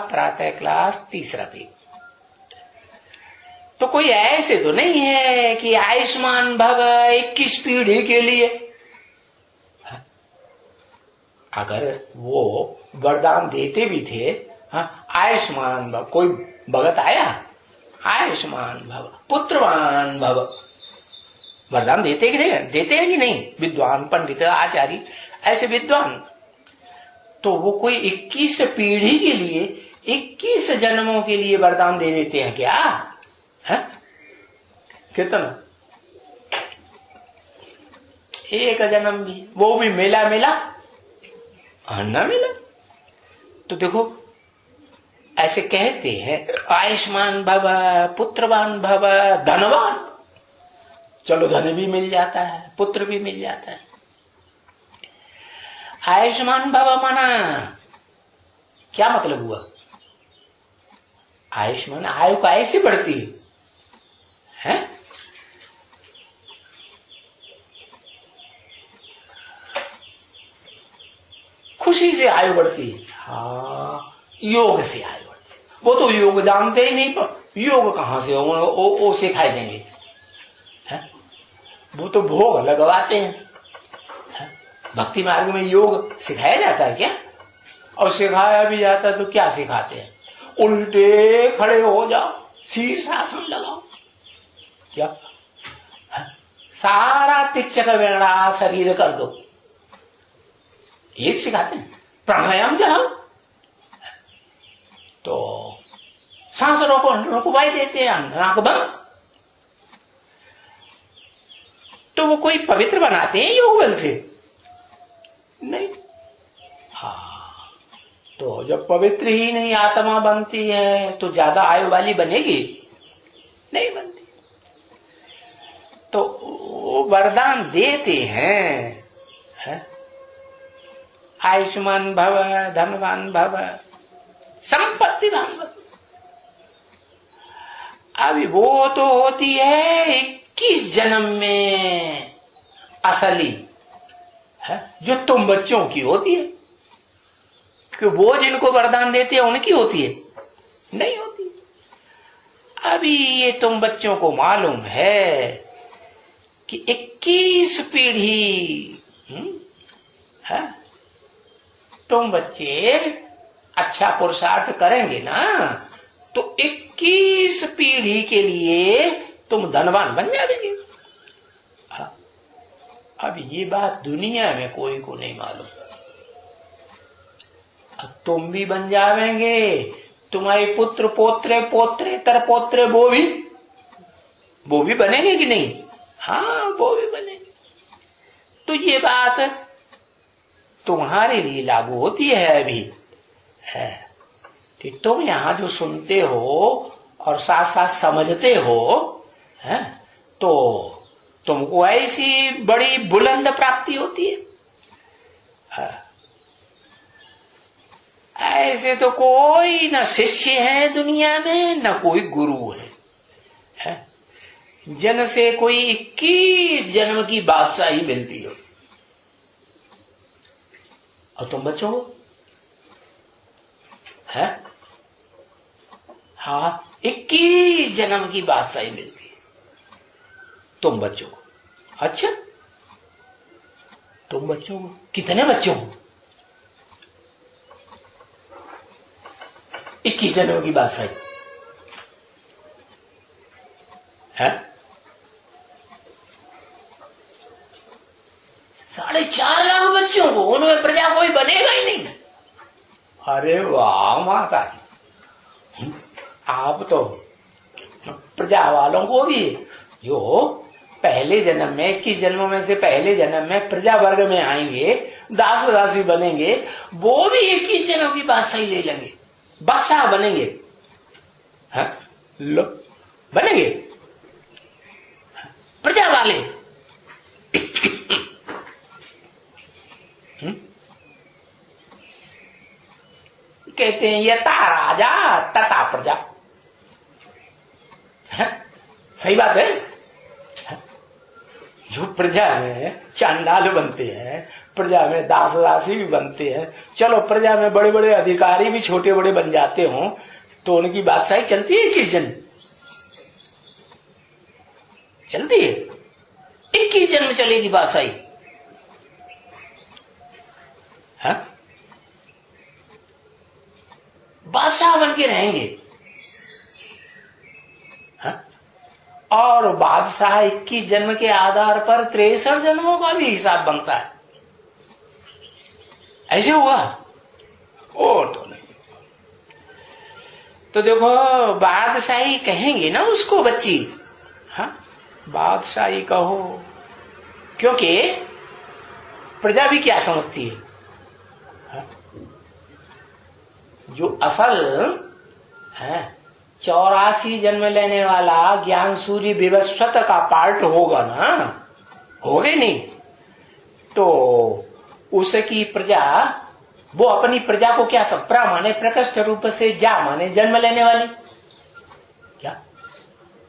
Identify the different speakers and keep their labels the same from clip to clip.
Speaker 1: प्रातः क्लास, तीसरा पेज। तो कोई ऐसे तो नहीं है कि आयुष्मान भव 21 पीढ़ी के लिए। अगर वो वरदान देते भी थे, आयुष्मान भव, कोई भगत आया आयुष्मान भव पुत्रवान भव, वरदान देते हैं कि नहीं? विद्वान पंडित आचार्य ऐसे विद्वान, तो वो कोई 21 पीढ़ी के लिए 21 जन्मों के लिए वरदान दे देते हैं क्या? है कितना? एक जन्म भी, वो भी मिला न मिला। तो देखो ऐसे कहते हैं आयुष्मान भव पुत्रवान भव धनवान, चलो धन भी मिल जाता है, पुत्र भी मिल जाता है। आयुष्मान भव माना क्या मतलब हुआ? आयुष्मान, आयु का ऐसे बढ़ती है? खुशी से आयु बढ़ती है। हाँ, योग से आयु बढ़ती। वो तो योग जानते ही नहीं, पर योग कहां से वो सिखाई देंगे? है? वो तो भोग लगवाते हैं। भक्ति मार्ग में योग सिखाया जाता है क्या? और सिखाया भी जाता है तो क्या सिखाते हैं? उल्टे खड़े हो जाओ, शीर्षासन लगाओ, क्या सारा तिच्चक वेड़ा शरीर कर दो, ये सिखाते हैं। प्राणायाम चलाओ, तो सांस रोकवाई देते हैं, नाक बंद। तो वो कोई पवित्र बनाते हैं योग बल से? नहीं। हाँ, तो जब पवित्र ही नहीं आत्मा बनती है तो ज्यादा आयु वाली बनेगी? नहीं बनती। तो वरदान देते हैं, है? आयुष्मान भव धनवान भव संपत्तिवान भव। अभी वो तो होती है 21 जन्म में असली, है? जो तुम बच्चों की होती है, कि वो जिनको वरदान देते हैं उनकी होती है? नहीं होती। अभी ये तुम बच्चों को मालूम है कि 21 पीढ़ी है, तुम बच्चे अच्छा पुरुषार्थ करेंगे ना तो 21 पीढ़ी के लिए तुम धनवान बन जाओगे। अब ये बात दुनिया में कोई को नहीं मालूम। अब तुम भी बन जाएंगे, तुम्हारे पुत्र पोत्रे पोत्रे तर पोत्रे वो भी बनेंगे कि नहीं? हाँ, वो भी बनेंगे। तो ये बात तुम्हारे लिए लागू होती है अभी, है कि तुम यहां जो सुनते हो और साथ साथ समझते हो, है, तो तुमको ऐसी बड़ी बुलंद प्राप्ति होती है। ऐसे तो कोई न शिष्य है दुनिया में, न कोई गुरु है? जन से कोई 21 जन्म की बादशाही मिलती हो, और तुम बच्चों को, है? हाँ, 21 जन्म की बादशाही मिलती है तुम बच्चों को। अच्छा, तुम बच्चों को, कितने बच्चों को? 21 जन्म की बादशाही है? 4.5 लाख बच्चों को, उनमें प्रजा कोई बनेगा ही नहीं। अरे वाह माता जी, आप तो प्रजा वालों को भी जो पहले जन्म में 21 जन्मों में से पहले जन्म में प्रजा वर्ग में आएंगे, दास दासी बनेंगे, वो भी 21 जन्म की बादशाही ले लेंगे, बादशाह बनेंगे। हाँ? लो बनेंगे प्रजा वाले। कहते हैं यथा राजा तथा प्रजा। है? सही बात है? जो प्रजा में चांडाल बनते हैं, प्रजा में दास दासी भी बनते हैं। चलो प्रजा में बड़े बड़े अधिकारी भी छोटे बड़े बन जाते हों तो उनकी बादशाही चलती है 21 जन्म, चलती है 21 जन्म चलेगी बादशाही। बादशाह बन के रहेंगे। और बादशाह 21 जन्म के आधार पर 63 जन्मों का भी हिसाब बनता है। ऐसे होगा और तो नहीं। तो देखो बादशाही कहेंगे ना उसको बच्ची, हाँ बादशाही कहो, क्योंकि प्रजा भी क्या समझती है, हाँ? जो असल है 84 जन्म लेने वाला ज्ञान सूर्य विवस्वत का पार्ट होगा ना, होगे नहीं तो उसकी प्रजा, वो अपनी प्रजा को क्या सब प्रा माने प्रकृष्ट रूप से जा माने जन्म लेने वाली, क्या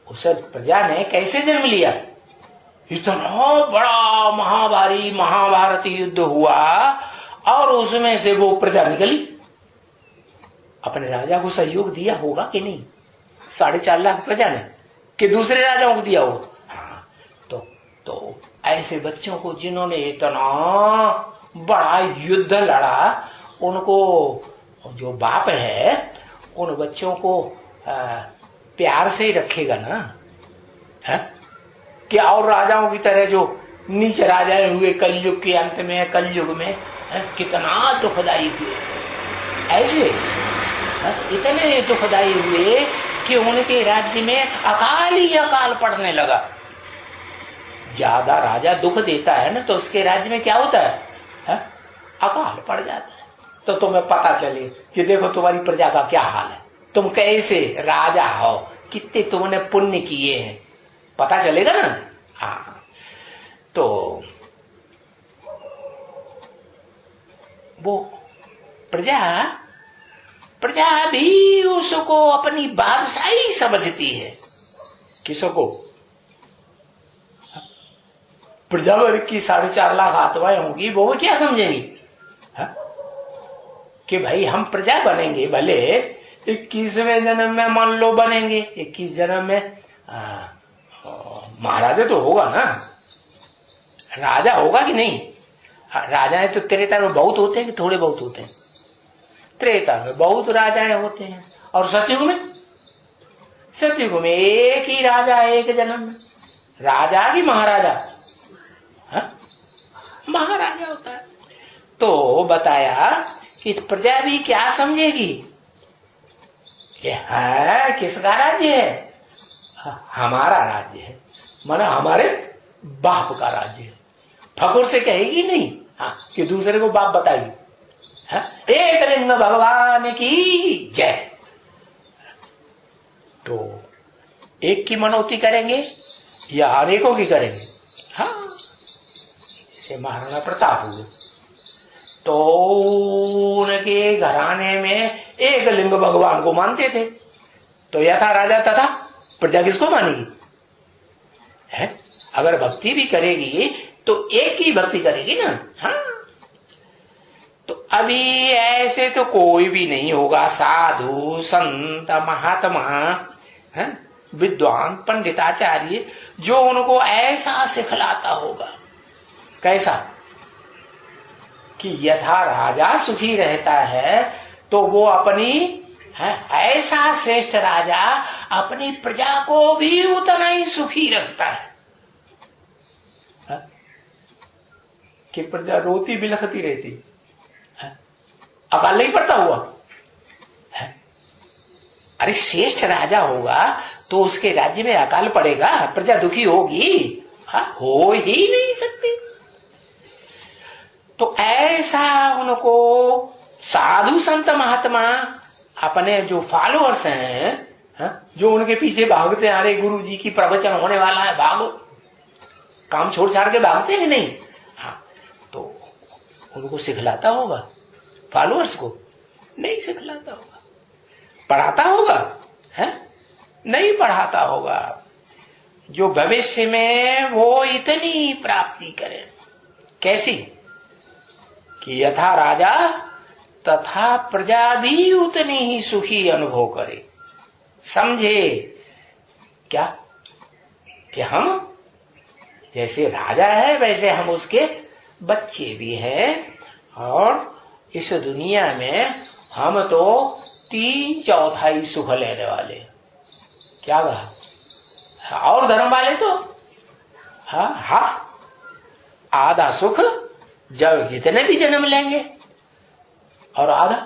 Speaker 1: उस प्रजा ने कैसे जन्म लिया? इतना बड़ा महाभारी महाभारत युद्ध हुआ और उसमें से वो प्रजा निकली। अपने राजा को सहयोग दिया होगा कि नहीं? 4.5 लाख प्रजा ने कि दूसरे राजाओं को दिया होगा? हाँ, तो ऐसे बच्चों को जिन्होंने इतना बड़ा युद्ध लड़ा, उनको जो बाप है उन बच्चों को प्यार से ही रखेगा ना, है? कि और राजाओं की तरह जो नीच राजाएं हुए कलयुग के अंत में, कलयुग में कितना दुखदाई हुए, ऐसे इतने दुखदाई हुए कि उनके राज्य में अकाल ही अकाल पड़ने लगा। ज्यादा राजा दुख देता है ना तो उसके राज्य में क्या होता है? अकाल पड़ जाता है। तो तुम्हें पता चले कि देखो तुम्हारी प्रजा का क्या हाल है, तुम कैसे राजा हो, कितने तुमने पुण्य किए हैं, पता चलेगा ना। हाँ, तो वो प्रजा भी उसको अपनी बादशाही समझती है। किसको? प्रजा वर्ग की 4.5 लाख आत्माएं होंगी, वो क्या समझेंगी कि भाई हम प्रजा बनेंगे, भले 21वें जन्म में मान लो बनेंगे, 21 जन्म में महाराजा तो होगा ना, राजा होगा कि नहीं? राजाएं तो त्रेता में बहुत होते हैं कि थोड़े बहुत होते हैं? त्रेता में बहुत राजाएं होते हैं। और सतयुग में एक ही राजा, एक जन्म में। राजा की महाराजा, महाराजा होता है। तो बताया कि प्रजा भी क्या समझेगी कि है किसका राज्य है? हमारा राज्य है, माना हमारे बाप का राज्य है। फकुर से कहेगी नहीं, हाँ, कि दूसरे को बाप बताएगी। एक लिंग भगवान की जय। तो एक की मनौती करेंगे या अनेकों की करेंगे? हाँ, जैसे महाराणा प्रताप हुए तो उनके घराने में एक लिंग भगवान को मानते थे, तो यथा राजा तथा प्रजा किसको मानेगी? है? अगर भक्ति भी करेगी तो एक ही भक्ति करेगी ना। हाँ, तो अभी ऐसे तो कोई भी नहीं होगा साधु संत महात्मा विद्वान पंडिताचार्य जो उनको ऐसा सिखलाता होगा। कैसा? कि यथा राजा सुखी रहता है तो वो अपनी ऐसा श्रेष्ठ राजा अपनी प्रजा को भी उतना ही सुखी रखता है। कि प्रजा रोती बिलखती रहती, अकाल नहीं पड़ता हुआ है? अरे श्रेष्ठ राजा होगा तो उसके राज्य में अकाल पड़ेगा, प्रजा दुखी होगी? हो ही नहीं सकती। तो ऐसा उनको साधु संत महात्मा अपने जो फॉलोअर्स हैं, जो उनके पीछे भागते आ रहे, गुरु जी की प्रवचन होने वाला है, भागो, काम छोड़ छाड़ के भागते हैं कि नहीं? हाँ, तो उनको सिखलाता होगा, फॉलोअर्स को नहीं सिखलाता होगा। पढ़ाता होगा है? नहीं पढ़ाता होगा। जो भविष्य में वो इतनी प्राप्ति करे। कैसी? कि यथा राजा तथा प्रजा भी उतनी ही सुखी अनुभव करे। समझे क्या कि हम जैसे राजा है वैसे हम उसके बच्चे भी हैं, और इस दुनिया में हम तो 3/4 सुख लेने वाले। क्या कहा? और धर्म वाले तो हाफ, आधा सुख जब जितने भी जन्म लेंगे, और आधा